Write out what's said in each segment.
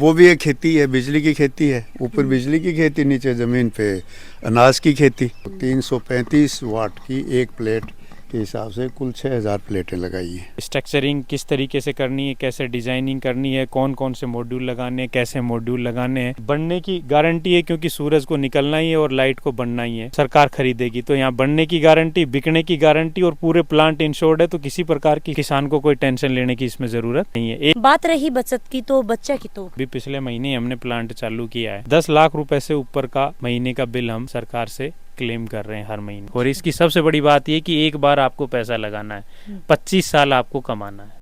वो भी एक खेती है, बिजली की खेती है। ऊपर बिजली की खेती, नीचे ज़मीन पे अनाज की खेती। 335 वाट की एक प्लेट के हिसाब से कुल 6000 प्लेटें लगाई हैं। स्ट्रक्चरिंग किस तरीके से करनी है, कैसे डिजाइनिंग करनी है, कौन कौन से मॉड्यूल लगाने हैं, कैसे मॉड्यूल लगाने हैं, बनने की गारंटी है क्योंकि सूरज को निकलना ही है और लाइट को बनना ही है। सरकार खरीदेगी तो यहाँ बनने की गारंटी, बिकने की गारंटी और पूरे प्लांट इंश्योर्ड है, तो किसी प्रकार की किसान को कोई टेंशन लेने की इसमें जरूरत नहीं है। एक बात रही बचत की तो बच्चा की तो भी पिछले महीने हमने प्लांट चालू किया है। 10 लाख रुपए से ऊपर का महीने का बिल हम सरकार से क्लेम कर रहे हैं हर महीने। और इसकी सबसे बड़ी बात यह कि एक बार आपको पैसा लगाना है, 25 साल आपको कमाना है।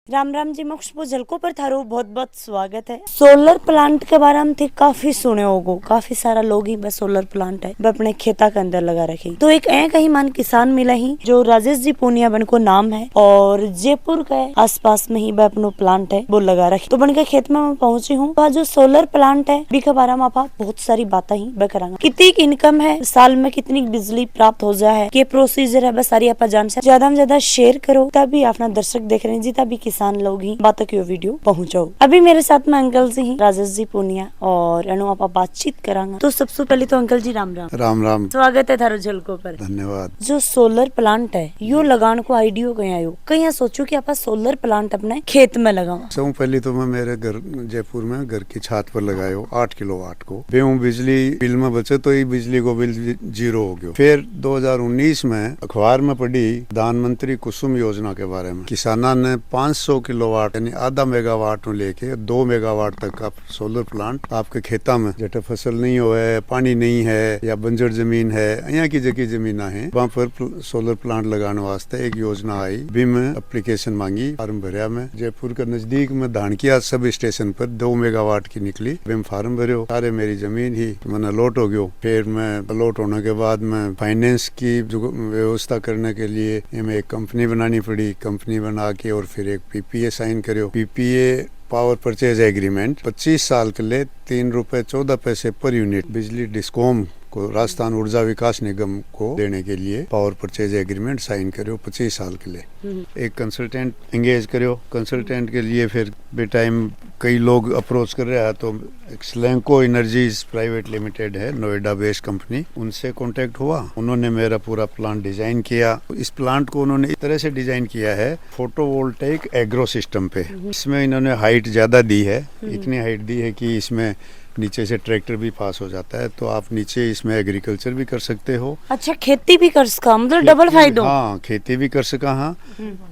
राम राम जी, मोक्ष झलको पर थारो बहुत बहुत स्वागत है। सोलर प्लांट के बारे में थे काफी सुने होगो, काफी सारा लोग ही बस सोलर प्लांट है वह अपने खेता के अंदर लगा रखे। तो एक कहीं मान किसान मिला ही जो राजेश जी पूनिया बन को नाम है और जयपुर के आसपास में ही वह अपनो प्लांट है वो लगा रखे। तो बन के खेत में मैं पहुंची हूँ। तो जो सोलर प्लांट है बी के बारे में आप बहुत सारी बातें ही वह करांगा। कितनी इनकम है, साल में कितनी बिजली प्राप्त हो जाए है, क्या प्रोसीजर है, बस सारी आप जान सकते। ज्यादा में ज्यादा शेयर करो तभी अपना दर्शक देख रहे हैं जी, तभी किसान लोग ही बातों की वीडियो पहुंचाओ। अभी मेरे साथ में अंकल जी ही राजेश जी पूनिया और अनु आप बातचीत करांगा। तो सबसे पहले तो अंकल जी राम राम। राम राम, स्वागत है थारो झलको पर। धन्यवाद। जो सोलर प्लांट है यो लगाने को आइडियो कहीं आयो, कहीं सोचो कि आप सोलर प्लांट अपने खेत में लगाओ। सबसे पहले तो मैं मेरे घर जयपुर में घर की छत पर लगायो 8 किलोवाट को। बेहूं बिजली बिल में बचे तो ही बिजली को बिल 0 हो गयो। फिर 2019 में अखबार में पढ़ी प्रधानमंत्री कुसुम योजना के बारे में। किसाना ने 500 किलोवाट यानी आधा मेगावाट लेके 2 मेगावाट तक का सोलर प्लांट आपके खेता में, जटे फसल नहीं हो है, पानी नहीं है या बंजर जमीन है, यहाँ की जगह जमीन है, वहाँ पर सोलर प्लांट लगाने वास्ते एक योजना आई। भी में एप्लीकेशन मांगी, फार्म भरिया में। जयपुर के नजदीक में धानकिया सब स्टेशन पर 2 मेगावाट की निकली। मैं फार्म भरियो, सारे मेरी जमीन ही मैंने अलॉट हो गयो। फिर मैं अलॉट होने के बाद मैं फाइनेंस की व्यवस्था करने के लिए मैं एक कंपनी बनानी पड़ी। कंपनी बना के और फिर एक पीपीए साइन करो। पीपीए पावर परचेज एग्रीमेंट 25 साल के लिए 3 रुपए 14 पैसे पर यूनिट बिजली डिस्कॉम को, राजस्थान ऊर्जा विकास निगम को देने के लिए पावर परचेज एग्रीमेंट साइन करो 25 साल के लिए। एक कंसल्टेंट एंगेज करो। कंसल्टेंट के लिए फिर बे टाइम कई लोग अप्रोच कर रहे हैं, तो स्लैंको एनर्जीज प्राइवेट लिमिटेड है, नोएडा बेस्ड कंपनी, उनसे कांटेक्ट हुआ। उन्होंने मेरा पूरा प्लांट डिजाइन किया। इस प्लांट को उन्होंने इस तरह से डिजाइन किया है फोटोवोल्टेइक एग्रो सिस्टम पे। इसमें इन्होंने हाइट ज्यादा दी है, इतनी हाइट दी है कि इसमें नीचे से ट्रैक्टर भी पास हो जाता है, तो आप नीचे इसमें एग्रीकल्चर भी कर सकते हो। अच्छा, खेती भी कर सका, मतलब डबल फायदा। हाँ, खेती भी कर सका। हाँ,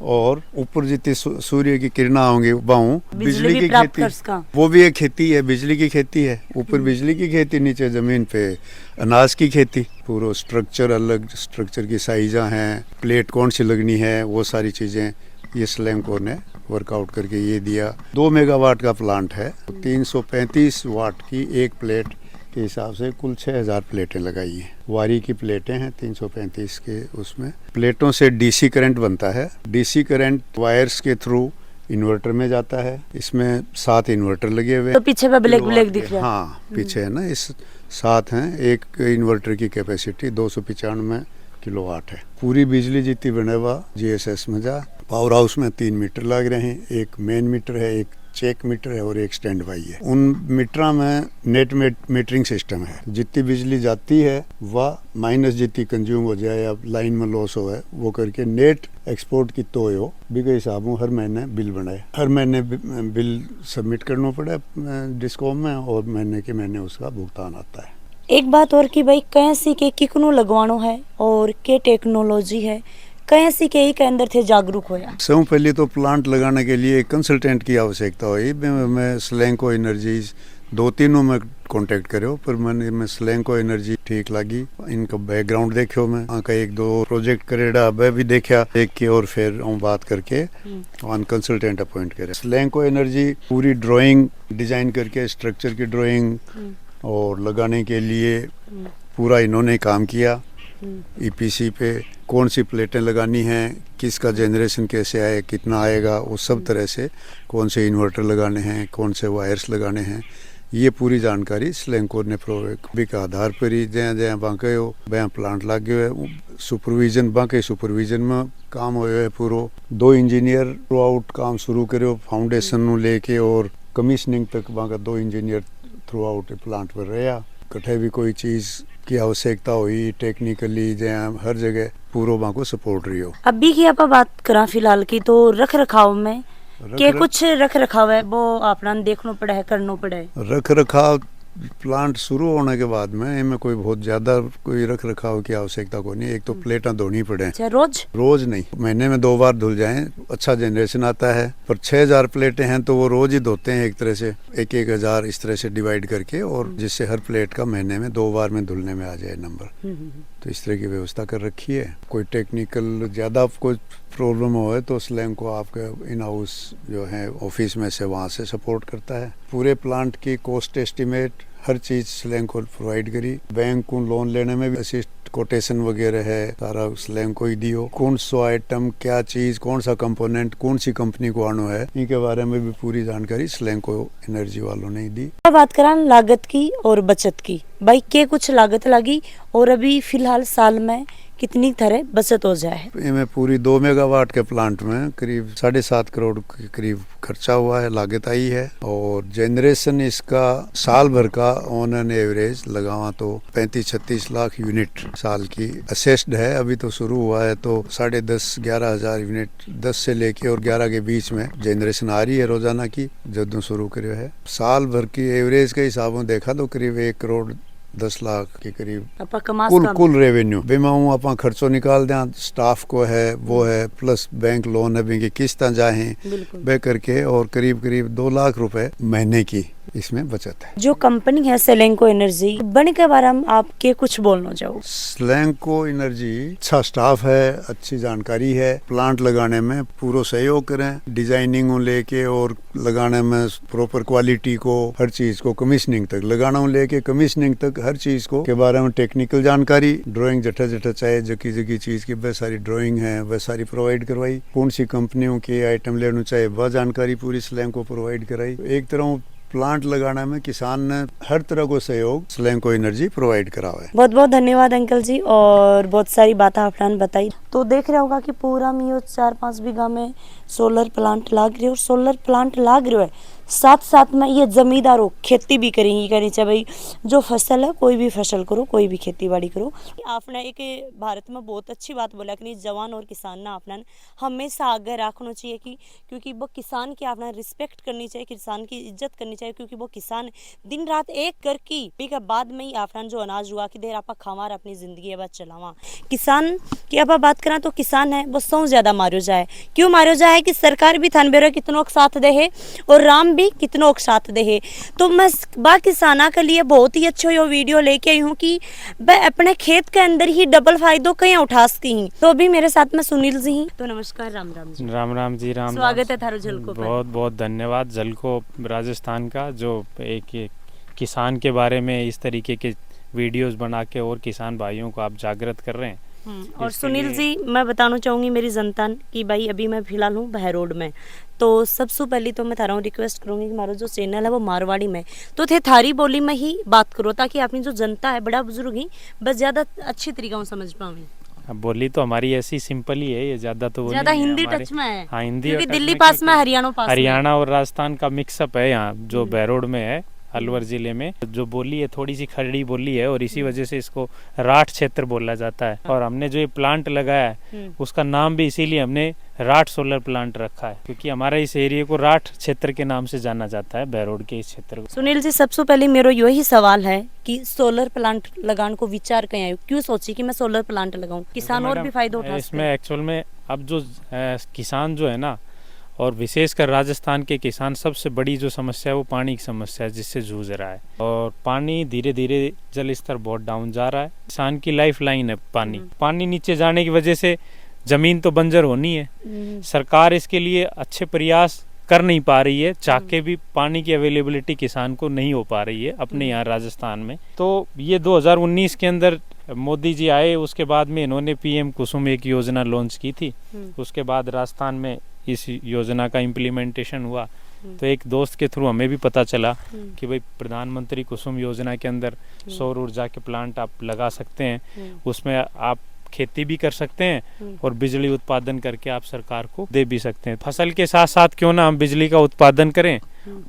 और ऊपर जितनी सूर्य की किरणें होंगी बाहू बिजली की खेती, वो भी एक खेती है, बिजली की खेती है। ऊपर बिजली की खेती, नीचे जमीन पे अनाज की खेती। पूरा स्ट्रक्चर, अलग स्ट्रक्चर की साइजा हैं, प्लेट कौन सी लगनी है, वो सारी चीजें ये स्लैंको ने वर्कआउट करके ये दिया। 2 मेगावाट का प्लांट है, 335 वाट की एक प्लेट के हिसाब से कुल 6000 प्लेटें लगाई हैं। वारी की प्लेटें हैं 335 के। उसमें प्लेटों से डीसी करंट बनता है। डीसी करंट वायर्स के थ्रू इन्वर्टर में जाता है। इसमें 7 इन्वर्टर लगे हुए। तो पीछे पे ब्लैक ब्लैक दिख रहा है। हाँ, पीछे है ना, इस 7 हैं। एक इन्वर्टर की कैपेसिटी 295 किलोवाट है। पूरी बिजली जितनी बने हुआ जीएसएस में जा। पावर हाउस में 3 मीटर लग रहे हैं, एक मेन मीटर है, एक चेक मीटर है और एक स्टैंड बाई है। उन मीटरा में नेट मीटरिंग सिस्टम है। जितनी बिजली जाती है वह माइनस जितनी कंज्यूम हो जाए या लाइन में लॉस हो है, वो करके नेट एक्सपोर्ट की तो हो भी के हिसाब में हर महीने बिल बनाए। हर महीने बिल सबमिट करना पड़े डिस्कॉम में और महीने के महीने उसका भुगतान आता है। एक बात और कि भाई कैसी के किकनो लगवानो है और के टेक्नोलॉजी है, कैसी के ही के अंदर थे जागरूक होया। सबसे पहले तो प्लांट लगाने के लिए कंसल्टेंट की आवश्यकता हुई। मैं स्लैंको एनर्जीज 2-3 में कांटेक्ट करो, पर मैं स्लैंको एनर्जी ठीक लगी। इनका बैकग्राउंड देखो, मैं का 1-2 प्रोजेक्ट करेड़ा वह भी देखा, देख के और फिर बात करके वन कंसल्टेंट अपॉइंट करे। स्लैंको एनर्जी पूरी ड्राइंग डिजाइन करके, स्ट्रक्चर की ड्राइंग और लगाने के लिए पूरा इन्होंने काम किया। ईपीसी पे कौन सी प्लेटें लगानी हैं, किसका जनरेशन कैसे आए, कितना आएगा, वो सब तरह से, कौन से इन्वर्टर लगाने हैं, कौन से वायर्स लगाने हैं, ये पूरी जानकारी स्लैंको ने प्रोवेक के आधार पर ही जहाँ जहाँ बांके हो वहाँ प्लांट लागे हुए। सुपरविजन बांके सुपरविजन में काम हुए है पूरा। 2 इंजीनियर थ्रू आउट काम शुरू करो, फाउंडेशन लेके और कमीशनिंग तक वहाँ का 2 इंजीनियर थ्रू आउट प्लांट पर रहा। कठे भी कोई चीज़ की आवश्यकता हुई टेक्निकली जहाँ हर जगह पूरा वहाँ को सपोर्ट रही हो। अभी की आप बात करा फिलहाल की तो रख रखाव में के कुछ रख रखाव है वो अपना देखना पड़ा है, करना पड़ा है। रख रखाव प्लांट शुरू होने के बाद में इनमें कोई बहुत ज्यादा कोई रख रखाव की आवश्यकता को नहीं। एक तो प्लेटें धोनी पड़े, अच्छा, रोज नहीं, महीने में 2 बार धुल जाएं, अच्छा जनरेशन आता है। पर 6000 प्लेटें हैं तो वो रोज ही धोते हैं, एक तरह से 1-1000 इस तरह से डिवाइड करके, और जिससे हर प्लेट का महीने में 2 बार में धुलने में आ जाए नंबर। तो इस तरह की व्यवस्था कर रखी है। कोई टेक्निकल ज्यादा कोई प्रॉब्लम हो तो स्लैंग को आपके इन हाउस जो है ऑफिस में से वहाँ से सपोर्ट करता है। पूरे प्लांट की कॉस्ट एस्टिमेट हर चीज स्लैंग को प्रोवाइड करी। बैंक को लोन लेने में भी असिस्ट कोटेशन वगैरह है, सारा स्लैंग को ही दियो। कौन सा आइटम, क्या चीज, कौन सा कंपोनेंट, कौन सी कंपनी को आना है, इनके बारे में भी पूरी जानकारी स्लैंग को एनर्जी वालों ने दी। बात करा लागत की और बचत की, भाई के कुछ लागत लगी और अभी फिलहाल साल में कितनी तरह बचत हो जाए? इनमें पूरी 2 मेगावाट के प्लांट में करीब 7.5 करोड़ के करीब खर्चा हुआ है, लागत आई है। और जनरेशन इसका साल भर का ऑन एन एवरेज लगावा तो 35-36 लाख यूनिट साल की असेस्ड है। अभी तो शुरू हुआ है तो 10,500-11 हजार यूनिट 10 से लेके और 11 के बीच में जनरेशन आ रही है रोजाना की, जब शुरू करे है। साल भर की एवरेज के हिसाब में देखा तो करीब 1 करोड़ 10 लाख के करीब कुल रेवेन्यू बेमा आप खर्चो निकाल दें। स्टाफ को है वो है, प्लस बैंक लोन है, बैंक की किस्तें जाए बे करके, और करीब 2 लाख रुपए महीने की इसमें बचत है। जो कंपनी है स्लैंको एनर्जी बने के बारे में आप के कुछ बोलना चाहो? स्लैंको एनर्जी अच्छा स्टाफ है, अच्छी जानकारी है, प्लांट लगाने में पूरा सहयोग करें, डिजाइनिंग लेके और लगाने में प्रॉपर क्वालिटी को, हर चीज को, कमीशनिंग तक लगाना लेके कमीशनिंग तक हर चीज को के बारे में टेक्निकल जानकारी, ड्राइंग जठा चाहे जकी चीज की वह सारी ड्राइंग है वह सारी प्रोवाइड करवाई। कौन सी कंपनियों के आइटम लेना चाहे वह जानकारी पूरी स्लैंको प्रोवाइड कराई। एक तरह प्लांट लगाने में किसान ने हर तरह को सहयोग स्लैंको एनर्जी प्रोवाइड करा है। बहुत बहुत धन्यवाद अंकल जी, और बहुत सारी बातें आपने बताई। तो देख रहे होगा कि पूरा मियो 4-5 बीघा में सोलर प्लांट लाग रहे, और सोलर प्लांट लाग रहे है साथ साथ में ये जमींदारों खेती भी करेंगी करनी चाहिए। भाई जो फसल है, कोई भी फसल करो, कोई भी खेती बाड़ी करो। आपने एक भारत में बहुत अच्छी बात बोला कि जवान और किसान ना अपना हमेशा आगे रखना चाहिए, कि क्योंकि वो किसान की आपने रिस्पेक्ट करनी चाहिए, किसान की इज्जत करनी चाहिए, क्योंकि वो किसान दिन रात एक करके के बाद में ही आपने जो अनाज हुआ कि देर आप खावा अपनी जिंदगी बात चलावा। किसान की अब बात करें तो किसान है वो सौ ज्यादा मारो जाए। क्यों मारो जाए? कि सरकार भी थान बेरो कितनों साथ दे है और राम भी कितनों साथ दे है। तो मैं बा किसाना के लिए बहुत ही अच्छा यो वीडियो लेके आई हूँ कि वह अपने खेत के अंदर ही डबल फायदों कहीं उठा सकी हैं। तो अभी मेरे साथ में सुनील जी हैं। तो नमस्कार, राम राम जी। राम जी। स्वागत है थारो झलको पर। बहुत बहुत धन्यवाद झलको राजस्थान का, जो एक किसान के बारे में इस तरीके के वीडियोस बना के और किसान भाइयों को आप जागृत कर रहे हैं। और सुनील जी, मैं बताना चाहूँगी मेरी जनता कि भाई अभी मैं फिलहाल हूँ बह रोड में। तो सबसे पहले तो मैं थारा रिक्वेस्ट करूँगी कि हमारा जो चैनल है वो मारवाड़ी में, तो थे थारी बोली में ही बात करो, ताकि अपनी जो जनता है, बड़ा बुजुर्ग ही, बस ज़्यादा अच्छी तरीके से समझ पावे। अब बोली तो हमारी ऐसी सिंपल ही है, ये ज्यादा तो ज्यादा हिंदी टच में है। हाँ, हिंदी, क्योंकि दिल्ली पास में, हरियाणा और राजस्थान का मिक्सअप है यहाँ, जो बहरोड में है, अलवर जिले में। जो बोली है थोड़ी सी खड़ी बोली है, और इसी वजह से इसको राठ क्षेत्र बोला जाता है। और हमने जो ये प्लांट लगाया है उसका नाम भी इसीलिए हमने राठ सोलर प्लांट रखा है, क्योंकि हमारा इस एरिया को राठ क्षेत्र के नाम से जाना जाता है, बहरोड के इस क्षेत्र को। सुनील जी, सबसे पहले मेरा यही सवाल है कि सोलर प्लांट लगाने को विचार कहीं आयो, क्यों सोची कि मैं सोलर प्लांट लगाऊं? किसान और भी फायदा उठा सकते हैं इसमें। एक्चुअल में अब जो किसान जो है ना, और विशेषकर राजस्थान के किसान, सबसे बड़ी जो समस्या है वो पानी की समस्या है, जिससे जूझ रहा है। और पानी धीरे धीरे जल स्तर बहुत डाउन जा रहा है। किसान की लाइफ लाइन है पानी। पानी नीचे जाने की वजह से जमीन तो बंजर होनी है। सरकार इसके लिए अच्छे प्रयास कर नहीं पा रही है, चाह के भी पानी की अवेलेबिलिटी किसान को नहीं हो पा रही है अपने यहाँ राजस्थान में। तो ये 2019 के अंदर मोदी जी आए, उसके बाद में इन्होंने पीएम कुसुम एक योजना लॉन्च की थी। उसके बाद राजस्थान में इस योजना का इम्प्लीमेंटेशन हुआ। तो एक दोस्त के थ्रू हमें भी पता चला कि भाई प्रधानमंत्री कुसुम योजना के अंदर सौर ऊर्जा के प्लांट आप लगा सकते हैं, उसमें आप खेती भी कर सकते हैं और बिजली उत्पादन करके आप सरकार को दे भी सकते हैं। फसल के साथ साथ क्यों ना हम बिजली का उत्पादन करें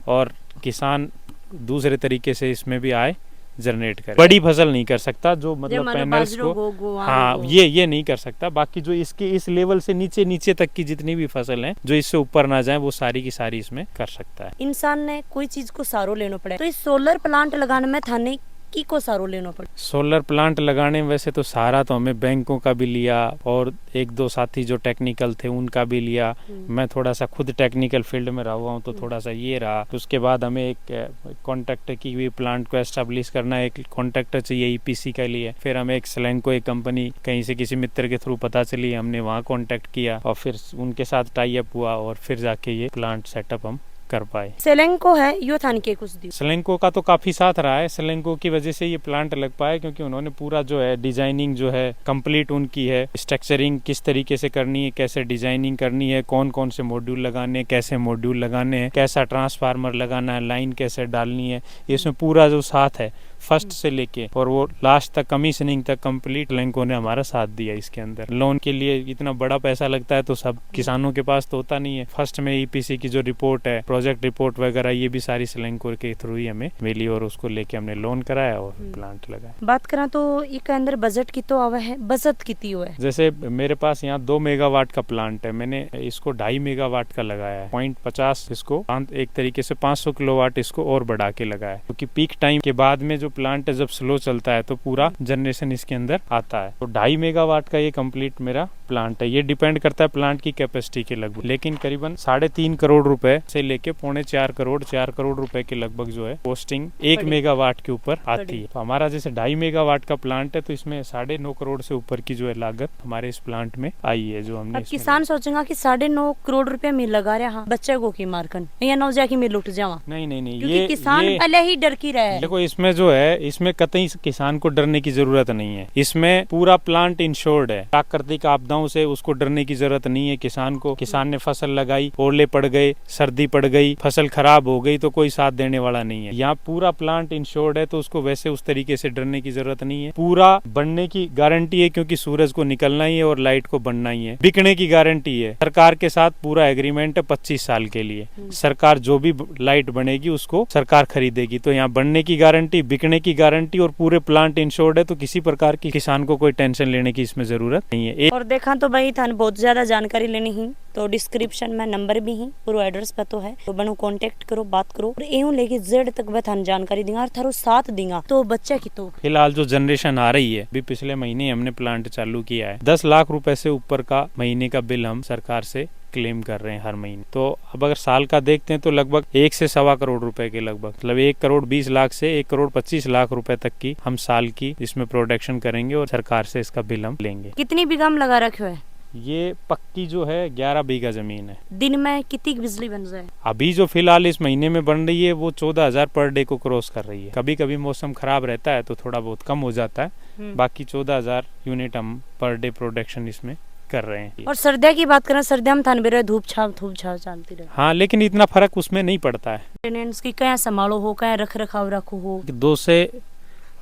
और किसान दूसरे तरीके से इसमें भी आय जनरेट करे। बड़ी फसल नहीं कर सकता जो मतलब पैनल्स को, हाँ ये नहीं कर सकता। बाकी जो इसके इस लेवल से नीचे नीचे तक की जितनी भी फसल है जो इससे ऊपर ना जाए वो सारी की सारी इसमें कर सकता है। इंसान ने कोई चीज को सारो लेना पड़े तो इस सोलर प्लांट लगाने में थाने की को सारो लेना पड़े। सोलर प्लांट लगाने में वैसे तो सारा तो हमें बैंकों का भी लिया और एक दो साथी जो टेक्निकल थे उनका भी लिया। मैं थोड़ा सा खुद टेक्निकल फील्ड में रहा हुआ हूँ तो थोड़ा सा ये रहा। उसके बाद हमें एक कॉन्ट्रैक्टर की भी प्लांट को एस्टेब्लिश करना है, एक कॉन्ट्रैक्टर चाहिए ईपीसी के लिए। फिर हमें एक सेलेंको एक कंपनी कहीं से किसी मित्र के थ्रू पता चली, हमने वहाँ कॉन्टेक्ट किया और फिर उनके साथ टाई अप हुआ और फिर जाके ये प्लांट सेटअप हम कर पाए। सेलेंको है यो थान के कुछ दी। सेलेंको का तो काफी साथ रहा है। सेलेंको की वजह से ये प्लांट लग पाया क्योंकि उन्होंने पूरा जो है डिजाइनिंग जो है कंप्लीट उनकी है। स्ट्रक्चरिंग किस तरीके से करनी है, कैसे डिजाइनिंग करनी है, कौन कौन से मॉड्यूल लगाने हैं, कैसे मॉड्यूल लगाने हैं, कैसा ट्रांसफार्मर लगाना है, लाइन कैसे डालनी है, इसमें पूरा जो साथ है फर्स्ट से लेके और वो लास्ट तक कमीशनिंग तक कंप्लीट सेलेंको ने हमारा साथ दिया। इसके अंदर लोन के लिए इतना बड़ा पैसा लगता है तो सब किसानों के पास तो होता नहीं है। फर्स्ट में ईपीसी की जो रिपोर्ट है, प्रोजेक्ट रिपोर्ट वगैरह, ये भी सारी सेलेंको के थ्रू ही हमें मिली और उसको लेके हमने लोन कराया और प्लांट लगाया। बात करा तो इसके अंदर बजट की तो आवा है, बचत कितनी हुआ है? जैसे मेरे पास यहाँ 2 मेगावाट का प्लांट है, मैंने इसको 2.5 मेगावाट का लगाया है। 0.50 इसको एक तरीके से 500 किलोवाट इसको और बढ़ा के लगाया है क्योंकि पीक टाइम के बाद में जो प्लांट है जब स्लो चलता है तो पूरा जनरेशन इसके अंदर आता है। तो 2.5 मेगावाट का ये कंप्लीट मेरा प्लांट है। ये डिपेंड करता है प्लांट की कैपेसिटी के लगभग, लेकिन करीबन 3.5 करोड़ रुपए से लेके 4 करोड़ रुपए के लगभग जो है पोस्टिंग 1 मेगावाट के ऊपर आती है। तो हमारा जैसे 2.5 मेगावाट का प्लांट है तो इसमें 9.5 करोड़ से ऊपर की जो है लागत हमारे इस प्लांट में आई है। जो हमने किसान सोचेगा कि 9.5 करोड़ रुपए में लगा रहा हाँ बच्चे को की मारकन या नौ जाके मैं लुट जावा। नहीं ये किसान पहले ही डर की रहे। देखो इसमें जो है इसमें कतई किसान को डरने की जरूरत नहीं है। इसमें पूरा प्लांट इंश्योर्ड है, प्राकृतिक आपदाओं से उसको डरने की जरूरत नहीं है किसान को। किसान ने फसल लगाई, ओले पड़ गए, सर्दी पड़ गई, फसल खराब हो गई तो कोई साथ देने वाला नहीं है। यहाँ पूरा प्लांट इंश्योर्ड है तो उसको वैसे उस तरीके से डरने की जरूरत नहीं है। पूरा बनने की गारंटी है क्योंकि सूरज को निकलना ही है और लाइट को बनना ही है। बिकने की गारंटी है, सरकार के साथ पूरा एग्रीमेंट है 25 साल के लिए। सरकार जो भी लाइट बनेगी उसको सरकार खरीदेगी। तो यहाँ बनने की गारंटी, बिकने की गारंटी और पूरे प्लांट इंश्योर्ड है तो किसी प्रकार की किसान को कोई टेंशन लेने की इसमें जरूरत नहीं है। और देखा तो भाई थाने बहुत ज्यादा जानकारी लेनी ही तो डिस्क्रिप्शन में नंबर भी ही, पूरा एड्रेस पता है तो बनो कांटेक्ट करो, बात करो और यूं लेके जेड तक मैं थाने जानकारी दूंगा और थारो साथ दूंगा। तो बच्चा की तो फिलहाल जो जनरेशन आ रही है, अभी पिछले महीने हमने प्लांट चालू किया है, 10 लाख रुपए से ऊपर का महीने का बिल हम सरकार से क्लेम कर रहे हैं हर महीने। तो अब अगर साल का देखते हैं तो लगभग 1 से 1.25 करोड़ रुपए के लगभग, मतलब 1 करोड़ 20 लाख से 1 करोड़ 25 लाख रुपए तक की हम साल की इसमें प्रोडक्शन करेंगे और सरकार से इसका बिल हम लेंगे। कितनी बीघा में लगा रखे है? ये पक्की जो है 11 बीघा जमीन है। दिन में कितनी बिजली बन जाए? अभी जो फिलहाल इस महीने में बन रही है वो 14,000 पर डे को क्रॉस कर रही है। कभी कभी मौसम खराब रहता है तो थोड़ा बहुत कम हो जाता है, बाकी 14,000 यूनिट हम पर डे प्रोडक्शन इसमें कर रहे हैं। और सर्दिया की बात करें, सर्दिया में थान भी रहे धूप छाव चलती रहे। हाँ, लेकिन इतना फर्क उसमें नहीं पड़ता है। मेंटेनेंस की क्या संभालो हो, क्या रख रखाव रखो हो। 2 से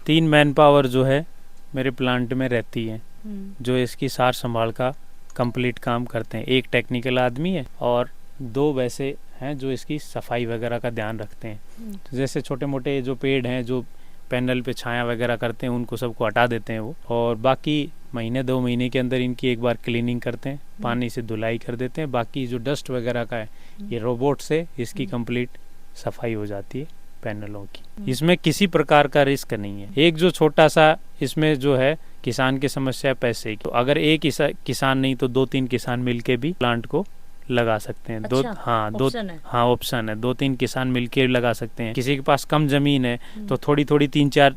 3 मैन पावर जो है मेरे प्लांट में रहती है जो इसकी सार संभाल का कंप्लीट काम करते हैं। एक टेक्निकल आदमी है और 2 वैसे हैं जो इसकी सफाई वगैरह का ध्यान रखते हैं। तो जैसे छोटे मोटे जो पेड़ हैं जो पैनल पे छाया वगैरह करते हैं उनको सबको हटा देते हैं वो, और बाकी महीने 2 महीने के अंदर इनकी एक बार क्लीनिंग करते हैं, पानी से धुलाई कर देते हैं। बाकी जो डस्ट वगैरह का है ये रोबोट से इसकी कंप्लीट सफाई हो जाती है पैनलों की। इसमें किसी प्रकार का रिस्क नहीं है। एक जो छोटा सा इसमें जो है किसान की समस्या पैसे की, तो अगर एक किसान नहीं तो 2-3 किसान मिलके भी प्लांट को लगा सकते हैं। अच्छा, ऑप्शन है 2-3 किसान मिलके लगा सकते हैं। किसी के पास कम जमीन है तो थोड़ी 3-4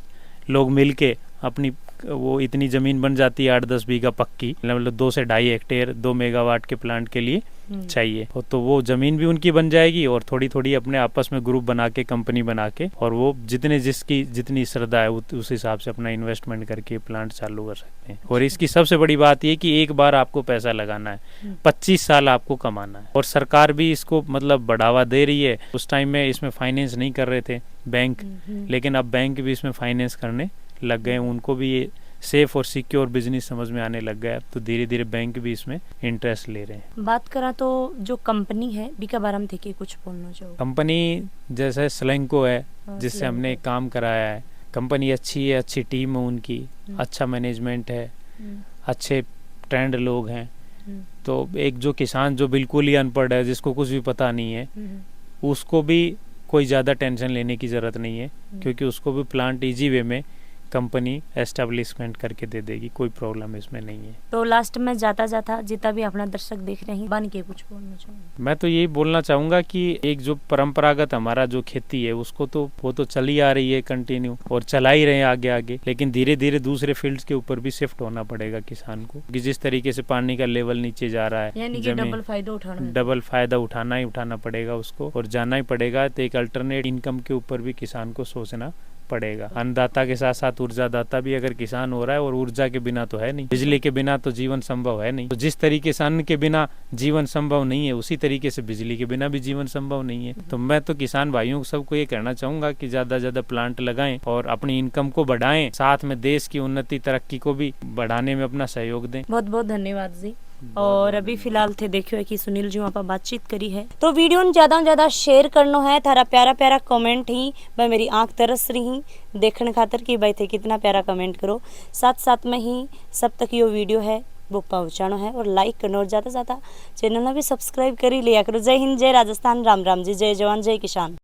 लोग मिलके अपनी वो इतनी जमीन बन जाती है 8-10 बीघा पक्की, मतलब 2 से 2.5 हेक्टेयर 2 मेगावाट के प्लांट के लिए चाहिए। तो वो जमीन भी उनकी बन जाएगी और थोड़ी अपने आपस में ग्रुप बना के, कंपनी बना के, और वो जिसकी जितनी श्रद्धा है उस हिसाब से अपना इन्वेस्टमेंट करके प्लांट चालू कर सकते हैं। और इसकी सबसे बड़ी बात ये कि एक बार आपको पैसा लगाना है, 25 साल आपको कमाना है। और सरकार भी इसको मतलब बढ़ावा दे रही है। उस टाइम में इसमें फाइनेंस नहीं कर रहे थे बैंक, लेकिन अब बैंक भी इसमें फाइनेंस करने लग गए। उनको भी ये सेफ और सिक्योर बिजनेस समझ में आने लग गया। तो धीरे धीरे बैंक भी इसमें इंटरेस्ट ले रहे हैं। बात करा तो जो कंपनी है बीका बारे में थे कि कुछ बोलना चाहो? कंपनी जैसे स्लेंको है हाँ, जिससे हमने स्लेंको। काम कराया है। कंपनी अच्छी है, अच्छी टीम है उनकी, अच्छा मैनेजमेंट है, अच्छे ट्रेंड लोग हैं। तो एक जो किसान जो बिल्कुल ही अनपढ़ है, जिसको कुछ भी पता नहीं है, उसको भी कोई ज़्यादा टेंशन लेने की ज़रूरत नहीं है, क्योंकि उसको भी प्लांट इजी वे में कंपनी एस्टेब्लिशमेंट करके दे देगी। कोई प्रॉब्लम इसमें नहीं है। तो लास्ट में जाता जाता जितना भी अपना दर्शक देख रहे हैं बन के कुछ बोलना चाहूँगा? मैं तो यही बोलना चाहूँगा कि एक जो परंपरागत हमारा जो खेती है उसको तो वो तो चली आ रही है कंटिन्यू, और चला ही रहे हैं आगे आगे, लेकिन धीरे धीरे दूसरे फील्ड्स के ऊपर भी शिफ्ट होना पड़ेगा किसान को, कि जिस तरीके से पानी का लेवल नीचे जा रहा है, यानी कि जमीन- डबल फायदा उठाना है। डबल फायदा उठाना ही उठाना पड़ेगा उसको, और जाना ही पड़ेगा। तो एक अल्टरनेट इनकम के ऊपर भी किसान को सोचना पड़ेगा। अन्नदाता के साथ साथ ऊर्जादाता भी अगर किसान हो रहा है, और ऊर्जा के बिना तो है नहीं, बिजली के बिना तो जीवन संभव है नहीं। तो जिस तरीके से अन्न के बिना जीवन संभव नहीं है, उसी तरीके से बिजली के बिना भी जीवन संभव नहीं है। तो मैं तो किसान भाइयों सबको ये कहना चाहूंगा कि ज्यादा ज्यादा प्लांट लगाएं और अपनी इनकम को बढ़ाएं, साथ में देश की उन्नति तरक्की को भी बढ़ाने में अपना सहयोग दें। बहुत बहुत धन्यवाद जी। और अभी फिलहाल थे देखियो कि सुनील जी आप बातचीत करी है, तो वीडियो ने ज्यादा से ज्यादा शेयर करनो है। थारा प्यारा प्यारा कमेंट ही भाई मेरी आंख तरस रही देखने खातर कि भाई थे कितना प्यारा कमेंट करो। साथ साथ में ही सब तक यो वीडियो है वो पहुंचाना है, और लाइक करना, और ज्यादा से ज्यादा चैनल में भी सब्सक्राइब कर ही लिया करो। जय हिंद, जय राजस्थान, राम राम जी, जय जवान, जय किसान।